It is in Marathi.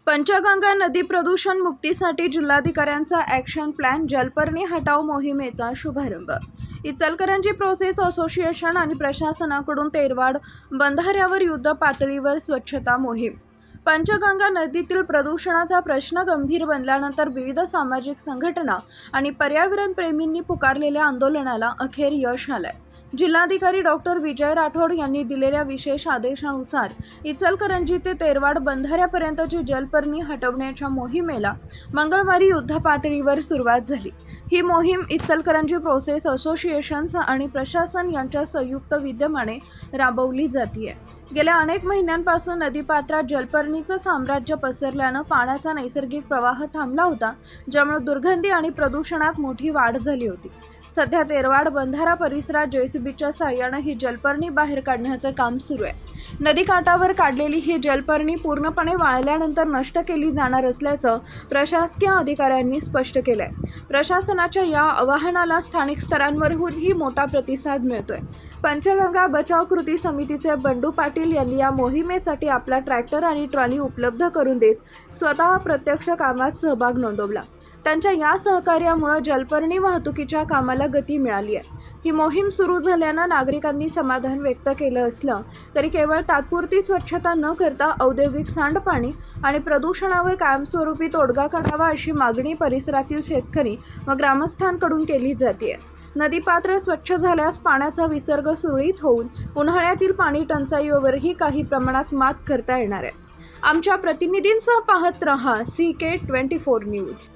पंचगंगा नदी प्रदूषण मुक्तीसाठी जिल्हाधिकाऱ्यांचा ॲक्शन प्लॅन जलपर्णी हटाव मोहिमेचा शुभारंभ। इचलकरंजी प्रोसेस असोसिएशन आणि प्रशासनाकडून तेरवाड बंधाऱ्यावर युद्ध पातळीवर स्वच्छता मोहीम। पंचगंगा नदीतील प्रदूषणाचा प्रश्न गंभीर बनल्यानंतर विविध सामाजिक संघटना आणि पर्यावरण प्रेमींनी पुकारलेल्या आंदोलनाला अखेर यश आलंय। जिल्हाधिकारी डॉक्टर विजय राठोड यांनी दिलेल्या विशेष आदेशानुसार इचलकरंजी ते तेरवाड बंधाऱ्यापर्यंतची जलपर्णी हटवण्याच्या मोहिमेला मंगळवारी युद्धपातळीवर सुरुवात झाली। ही मोहीम इचलकरंजी प्रोसेस असोसिएशन्स आणि प्रशासन यांच्या संयुक्त विद्यमाने राबवली जाते। गेल्या अनेक महिन्यांपासून नदीपात्रात जलपर्णीचं साम्राज्य पसरल्यानं पाण्याचा नैसर्गिक प्रवाह थांबला होता, ज्यामुळे दुर्गंधी आणि प्रदूषणात मोठी वाढ झाली होती। सध्या तेरवाड बंधारा परिसरात जेसीबीच्या साहाय्याने ही जलपर्णी बाहेर काढण्याचे काम सुरू आहे। नदीकाठावर काढलेली ही जलपर्णी पूर्णपणे वाळल्यानंतर नष्ट केली जाणार असल्याचं प्रशासकीय अधिकाऱ्यांनी स्पष्ट केलंय। प्रशासनाच्या या आवाहनाला स्थानिक स्तरांवरही मोठा प्रतिसाद मिळतोय। पंचगंगा बचाव कृती समितीचे बंडू पाटील यांनी या मोहिमेसाठी आपला ट्रॅक्टर आणि ट्रॉली उपलब्ध करून देत स्वतः प्रत्यक्ष कामात सहभाग नोंदवला। त्यांच्या या सहकार्यामुळे जलपर्णी वाहतुकीच्या कामाला गती मिळाली आहे। ही मोहीम सुरू झाल्यानं नागरिकांनी समाधान व्यक्त केलं असलं तरी केवळ तात्पुरती स्वच्छता न करता औद्योगिक सांडपाणी आणि प्रदूषणावर कायमस्वरूपी तोडगा काढावा अशी मागणी परिसरातील शेतकरी व ग्रामस्थांकडून केली जाते। नदीपात्र स्वच्छ झाल्यास पाण्याचा विसर्ग सुरळीत होऊन उन्हाळ्यातील पाणी टंचाईवरही काही प्रमाणात मात करता येणार आहे। आमच्या प्रतिनिधींसह पाहत रहा CK24 न्यूज।